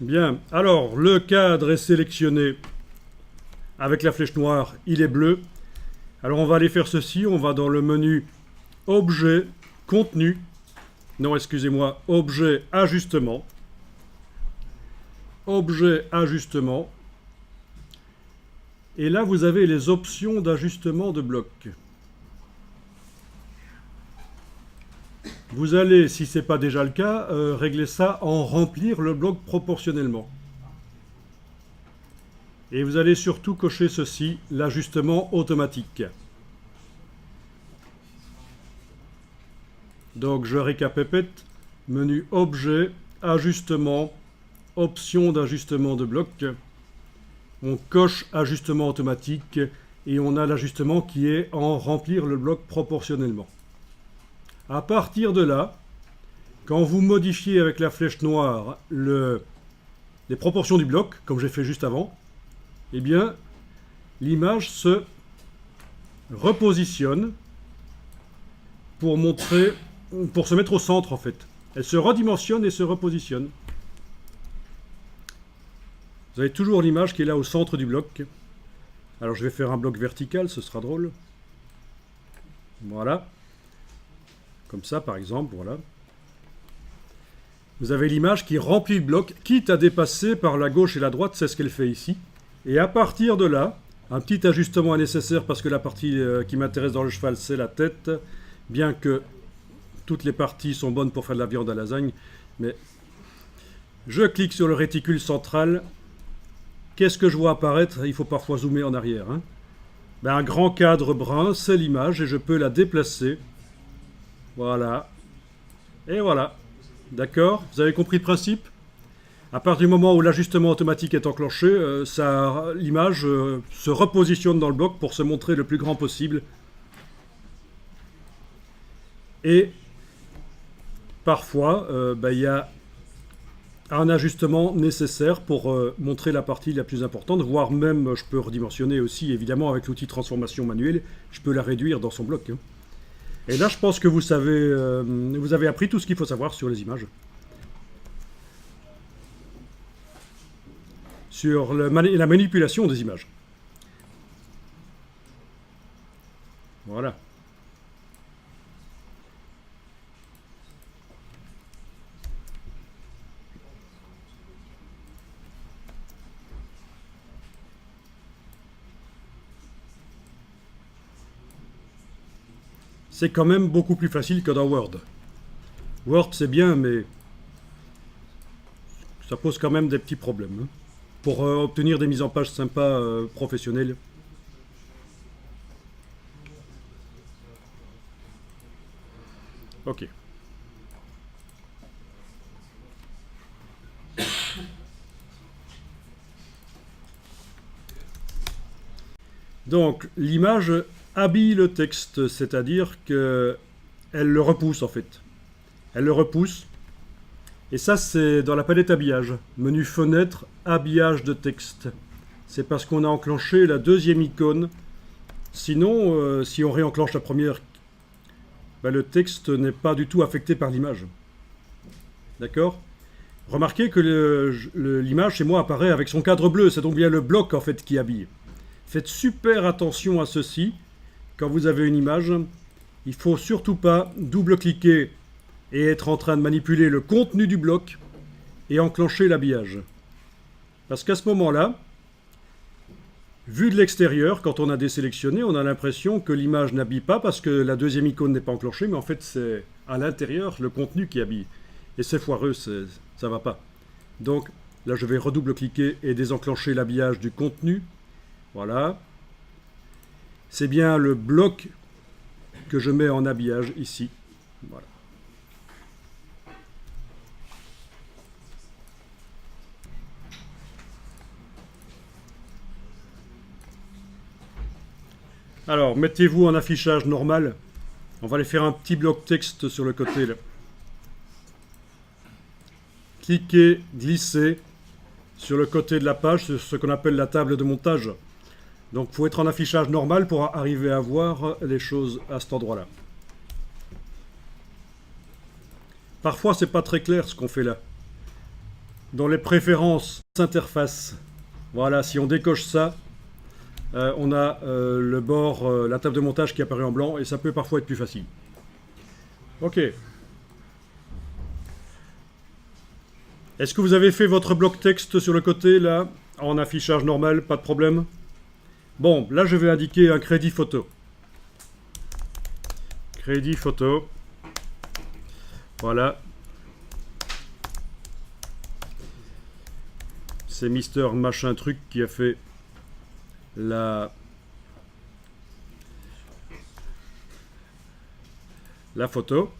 Bien, alors le cadre est sélectionné avec la flèche noire, il est bleu. Alors on va aller faire ceci, on va dans le menu Objet, Contenu, non excusez-moi, Objet, Ajustement. Objet, Ajustement. Et là vous avez les options d'ajustement de bloc. Vous allez, si ce n'est pas déjà le cas, régler ça en remplir le bloc proportionnellement. Et vous allez surtout cocher ceci, l'ajustement automatique. Donc je récapépète, menu Objet, Ajustement, Options d'ajustement de bloc. On coche Ajustement automatique et on a l'ajustement qui est en remplir le bloc proportionnellement. À partir de là, quand vous modifiez avec la flèche noire les proportions du bloc, comme j'ai fait juste avant, eh bien, l'image se repositionne pour se mettre au centre en fait. Elle se redimensionne et se repositionne. Vous avez toujours l'image qui est là au centre du bloc. Alors je vais faire un bloc vertical, ce sera drôle. Voilà. Comme ça par exemple, voilà. Vous avez l'image qui remplit le bloc, quitte à dépasser par la gauche et la droite, c'est ce qu'elle fait ici. Et à partir de là, un petit ajustement est nécessaire parce que la partie qui m'intéresse dans le cheval, c'est la tête. Bien que toutes les parties sont bonnes pour faire de la viande à lasagne. Mais je clique sur le réticule central. Qu'est-ce que je vois apparaître? Il faut parfois zoomer en arrière. Hein. Ben, un grand cadre brun, c'est l'image et je peux la déplacer. Voilà. Et voilà. D'accord? Vous avez compris le principe? À partir du moment où l'ajustement automatique est enclenché, l'image se repositionne dans le bloc pour se montrer le plus grand possible. Et parfois, il y a un ajustement nécessaire pour montrer la partie la plus importante, voire même, je peux redimensionner aussi, évidemment, avec l'outil transformation manuelle, je peux la réduire dans son bloc. Hein. Et là, je pense que vous avez appris tout ce qu'il faut savoir sur les images. Sur la manipulation des images. Voilà. C'est quand même beaucoup plus facile que dans Word. Word, c'est bien, mais ça pose quand même des petits problèmes. Hein. Pour obtenir des mises en page sympas professionnelles. Ok. Donc, l'image habille le texte, c'est-à-dire qu'elle le repousse en fait. Elle le repousse. Et ça, c'est dans la palette habillage. Menu fenêtre, habillage de texte. C'est parce qu'on a enclenché la deuxième icône. Sinon, si on réenclenche la première, le texte n'est pas du tout affecté par l'image. D'accord? Remarquez que l'image chez moi apparaît avec son cadre bleu. C'est donc bien le bloc en fait qui habille. Faites super attention à ceci. Quand vous avez une image, il ne faut surtout pas double-cliquer et être en train de manipuler le contenu du bloc et enclencher l'habillage. Parce qu'à ce moment-là, vu de l'extérieur, quand on a désélectionné, on a l'impression que l'image n'habille pas parce que la deuxième icône n'est pas enclenchée, mais en fait c'est à l'intérieur le contenu qui habille. Et c'est foireux, ça ne va pas. Donc là je vais redouble-cliquer et désenclencher l'habillage du contenu. Voilà. C'est bien le bloc que je mets en habillage ici. Voilà. Alors, mettez-vous en affichage normal. On va aller faire un petit bloc texte sur le côté là. Cliquez, glissez sur le côté de la page, c'est ce qu'on appelle la table de montage. Donc il faut être en affichage normal pour arriver à voir les choses à cet endroit-là. Parfois c'est pas très clair ce qu'on fait là. dans les préférences interface. Voilà, si on décoche ça, on a le bord, la table de montage qui apparaît en blanc et ça peut parfois être plus facile. Ok. Est-ce que vous avez fait votre bloc texte sur le côté là, en affichage normal, pas de problème? Bon, là je vais indiquer un crédit photo. Crédit photo. Voilà. C'est Mister Machin Truc qui a fait la photo.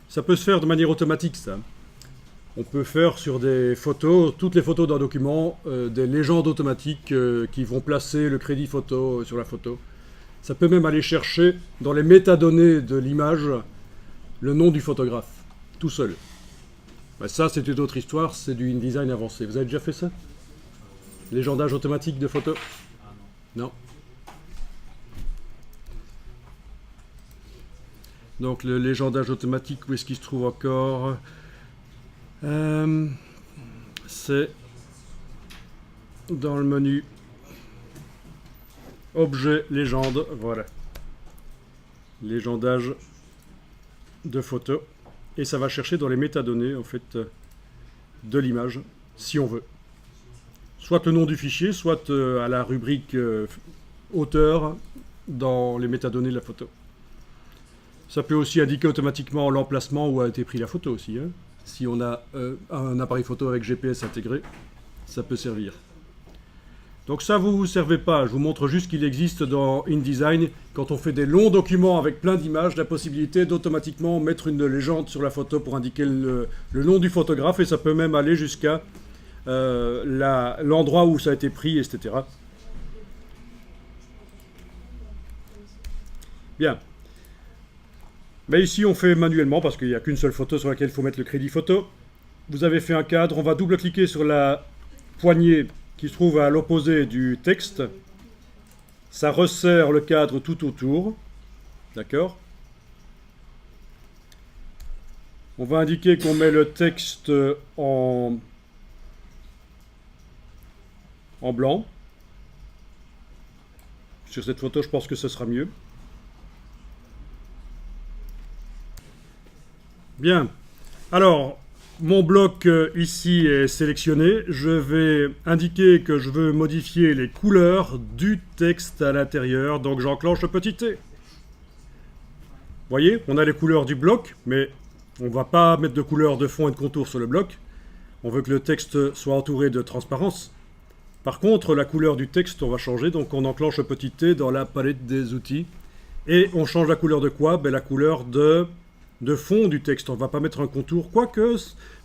Ça peut se faire de manière automatique, ça. On peut faire sur des photos, toutes les photos d'un document, des légendes automatiques qui vont placer le crédit photo sur la photo. Ça peut même aller chercher dans les métadonnées de l'image le nom du photographe, tout seul. Ben ça, c'est une autre histoire, c'est du InDesign avancé. Vous avez déjà fait ça? Légendage automatique de photos? Non. Donc le légendage automatique, où est-ce qu'il se trouve encore? C'est dans le menu Objet, légende, voilà. Légendage de photos. Et ça va chercher dans les métadonnées, en fait, de l'image, si on veut. Soit le nom du fichier, soit à la rubrique auteur dans les métadonnées de la photo. Ça peut aussi indiquer automatiquement l'emplacement où a été pris la photo aussi. Hein. Si on a un appareil photo avec GPS intégré, ça peut servir. Donc ça, vous ne vous servez pas. Je vous montre juste qu'il existe dans InDesign, quand on fait des longs documents avec plein d'images, la possibilité d'automatiquement mettre une légende sur la photo pour indiquer le nom du photographe, et ça peut même aller jusqu'à l'endroit où ça a été pris, etc. Bien. Mais ici, on fait manuellement, parce qu'il n'y a qu'une seule photo sur laquelle il faut mettre le crédit photo. Vous avez fait un cadre, on va double-cliquer sur la poignée qui se trouve à l'opposé du texte. Ça resserre le cadre tout autour. D'accord? On va indiquer qu'on met le texte en blanc. Sur cette photo, je pense que ce sera mieux. Bien. Alors, mon bloc ici est sélectionné. Je vais indiquer que je veux modifier les couleurs du texte à l'intérieur. Donc, j'enclenche le petit T. Vous voyez, on a les couleurs du bloc, mais on ne va pas mettre de couleurs de fond et de contour sur le bloc. On veut que le texte soit entouré de transparence. Par contre, la couleur du texte, on va changer. Donc, on enclenche le petit T dans la palette des outils. Et on change la couleur de quoi? Ben, la couleur de fond du texte. On ne va pas mettre un contour, quoique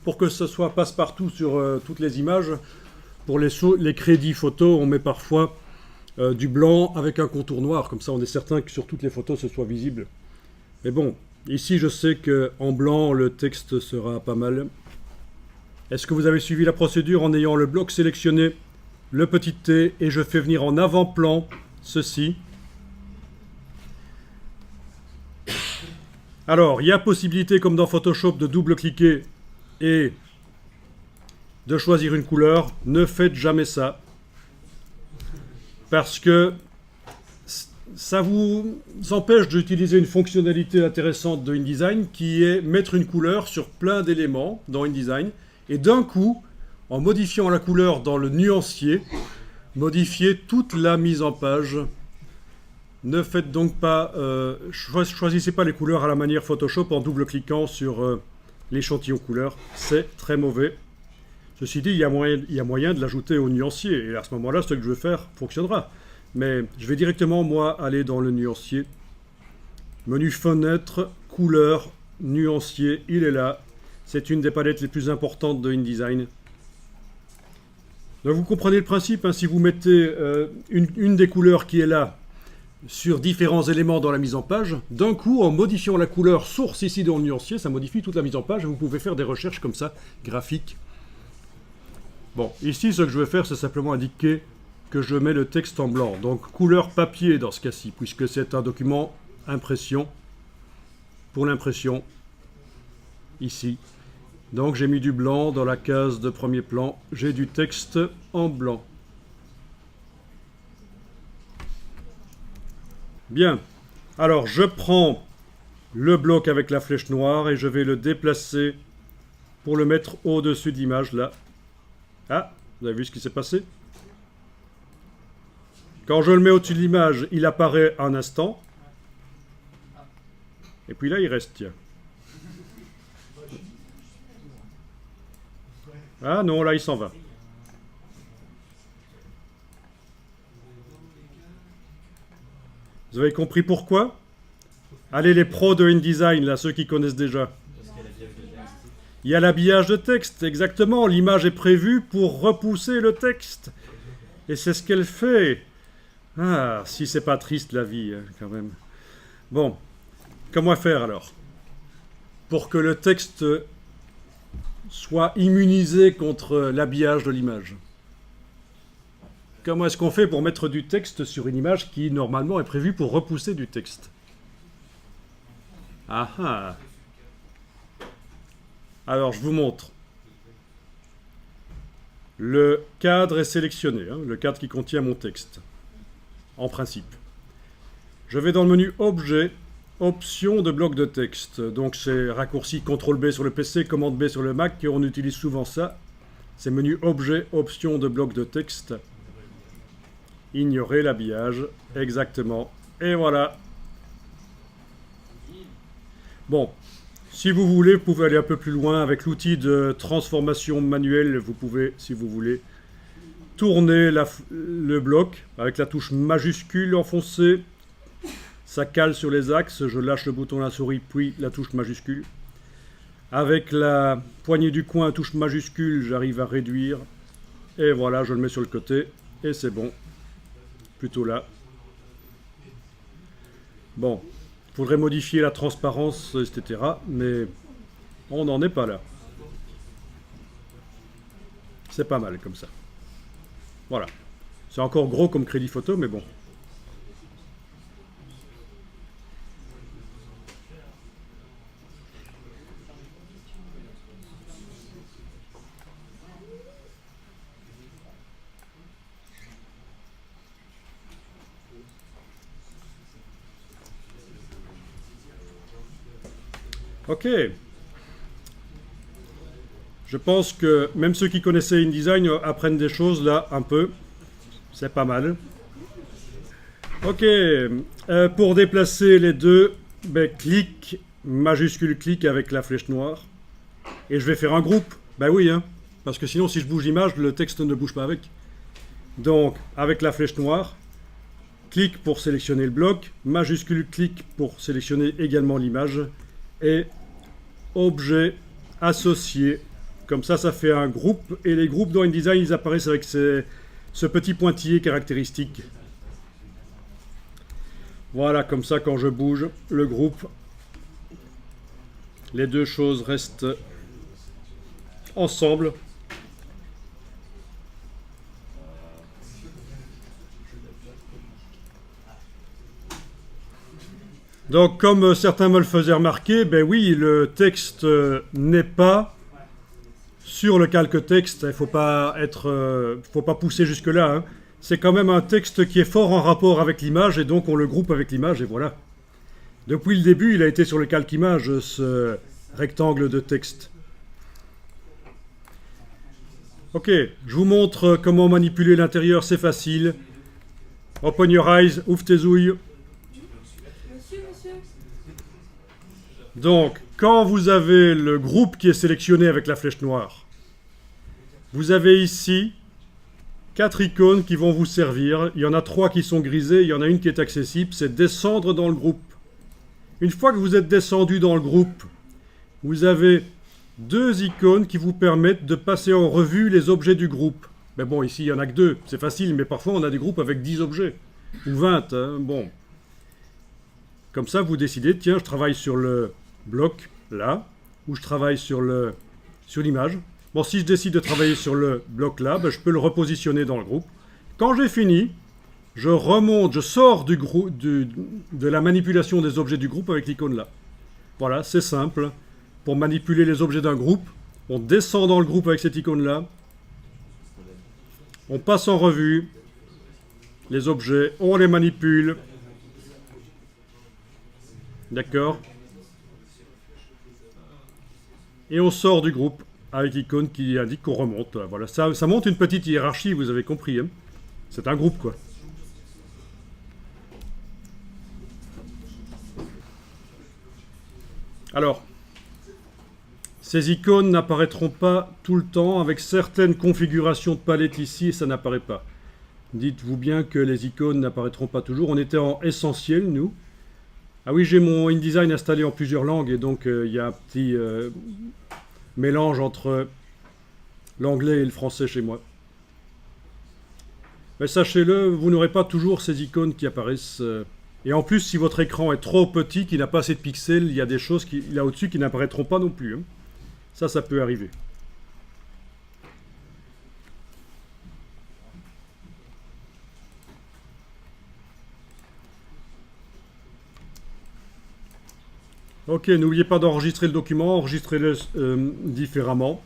pour que ce soit passe-partout sur toutes les images, pour les crédits photos, on met parfois du blanc avec un contour noir, comme ça on est certain que sur toutes les photos ce soit visible. Mais bon, ici je sais qu'en blanc le texte sera pas mal. Est-ce que vous avez suivi la procédure en ayant le bloc sélectionné, le petit T, et je fais venir en avant-plan ceci? Alors, il y a possibilité, comme dans Photoshop, de double-cliquer et de choisir une couleur. Ne faites jamais ça. Parce que ça vous empêche d'utiliser une fonctionnalité intéressante de InDesign qui est mettre une couleur sur plein d'éléments dans InDesign. Et d'un coup, en modifiant la couleur dans le nuancier, modifier toute la mise en page. Ne faites donc pas, choisissez pas les couleurs à la manière Photoshop en double-cliquant sur l'échantillon couleur. C'est très mauvais. Ceci dit, il y a moyen de l'ajouter au nuancier. Et à ce moment-là, ce que je veux faire fonctionnera. Mais je vais directement, moi, aller dans le nuancier. Menu fenêtre, couleur, nuancier, il est là. C'est une des palettes les plus importantes de InDesign. Donc vous comprenez le principe, hein, si vous mettez une des couleurs qui est là, sur différents éléments dans la mise en page, d'un coup, en modifiant la couleur source ici dans le nuancier, ça modifie toute la mise en page et vous pouvez faire des recherches comme ça, graphiques. Bon, ici, ce que je vais faire, c'est simplement indiquer que je mets le texte en blanc. Donc, couleur papier dans ce cas-ci, puisque c'est un document impression. pour l'impression, ici. Donc j'ai mis du blanc dans la case de premier plan, j'ai du texte en blanc. Bien, alors je prends le bloc avec la flèche noire et je vais le déplacer pour le mettre au-dessus de l'image là. Ah, vous avez vu ce qui s'est passé? Quand je le mets au-dessus de l'image, il apparaît un instant. Et puis là, il reste, tiens. Ah non, là, il s'en va. Vous avez compris pourquoi? Allez, les pros de InDesign, là, ceux qui connaissent déjà. Il y a l'habillage de texte, exactement. L'image est prévue pour repousser le texte. Et c'est ce qu'elle fait. Ah, si c'est pas triste la vie, hein, quand même. Bon, comment faire alors? Pour que le texte soit immunisé contre l'habillage de l'image. Comment est-ce qu'on fait pour mettre du texte sur une image qui, normalement, est prévue pour repousser du texte? Ah ah. Alors, je vous montre. Le cadre est sélectionné, hein, le cadre qui contient mon texte, en principe. Je vais dans le menu Objet, Options de bloc de texte. Donc, c'est raccourci CTRL-B sur le PC, Commande B sur le Mac, et on utilise souvent ça. C'est menu Objet, Options de bloc de texte. Ignorer l'habillage, exactement. Et voilà. Bon, si vous voulez, vous pouvez aller un peu plus loin avec l'outil de transformation manuelle. Vous pouvez, si vous voulez, tourner le bloc avec la touche majuscule enfoncée. Ça cale sur les axes. Je lâche le bouton de la souris, puis la touche majuscule. Avec la poignée du coin, touche majuscule, j'arrive à réduire. Et voilà, je le mets sur le côté. Et c'est bon. Plutôt là. Bon. Il faudrait modifier la transparence, etc. Mais on n'en est pas là. C'est pas mal comme ça. Voilà. C'est encore gros comme crédit photo, mais bon. Ok. Je pense que même ceux qui connaissaient InDesign apprennent des choses là un peu. C'est pas mal. Ok. Pour déplacer les deux, clic, majuscule clic avec la flèche noire. Et je vais faire un groupe. Ben oui, hein. Parce que sinon, si je bouge l'image, le texte ne bouge pas avec. Donc, avec la flèche noire, clic pour sélectionner le bloc, majuscule clic pour sélectionner également l'image. Et objet associé. Comme ça, ça fait un groupe. Et les groupes dans InDesign, ils apparaissent avec ce petit pointillé caractéristique. Voilà, comme ça, quand je bouge le groupe, les deux choses restent ensemble. Donc, comme certains me le faisaient remarquer, ben oui, le texte n'est pas sur le calque texte. Il ne faut pas pousser jusque-là. Hein. C'est quand même un texte qui est fort en rapport avec l'image, et donc on le groupe avec l'image, et voilà. Depuis le début, il a été sur le calque image, ce rectangle de texte. Ok, je vous montre comment manipuler l'intérieur, c'est facile. Open your eyes, ouvre tes ouilles. Donc, quand vous avez le groupe qui est sélectionné avec la flèche noire, vous avez ici 4 icônes qui vont vous servir. Il y en a 3 qui sont grisées, il y en a une qui est accessible, c'est descendre dans le groupe. Une fois que vous êtes descendu dans le groupe, vous avez 2 icônes qui vous permettent de passer en revue les objets du groupe. Mais bon, ici, il n'y en a que 2, c'est facile, mais parfois on a des groupes avec 10 objets, ou 20, hein, bon. Comme ça, vous décidez, tiens, je travaille sur le bloc, là, ou je travaille sur l'image. Bon, si je décide de travailler sur le bloc là, je peux le repositionner dans le groupe. Quand j'ai fini, je remonte, je sors de la manipulation des objets du groupe avec l'icône là. Voilà, c'est simple. Pour manipuler les objets d'un groupe, on descend dans le groupe avec cette icône-là. On passe en revue les objets, on les manipule. D'accord? Et on sort du groupe avec l'icône qui indique qu'on remonte. Voilà, ça monte une petite hiérarchie, vous avez compris. Hein? C'est un groupe, quoi. Alors, ces icônes n'apparaîtront pas tout le temps. Avec certaines configurations de palette ici, ça n'apparaît pas. Dites-vous bien que les icônes n'apparaîtront pas toujours. On était en essentiel, nous. Ah oui, j'ai mon InDesign installé en plusieurs langues, et donc il y a un petit mélange entre l'anglais et le français chez moi. Mais sachez-le, vous n'aurez pas toujours ces icônes qui apparaissent. Et en plus, si votre écran est trop petit, qu'il n'a pas assez de pixels, il y a des choses là au-dessus qui n'apparaîtront pas non plus. Hein. Ça peut arriver. Ok, n'oubliez pas d'enregistrer le document, enregistrez-le différemment.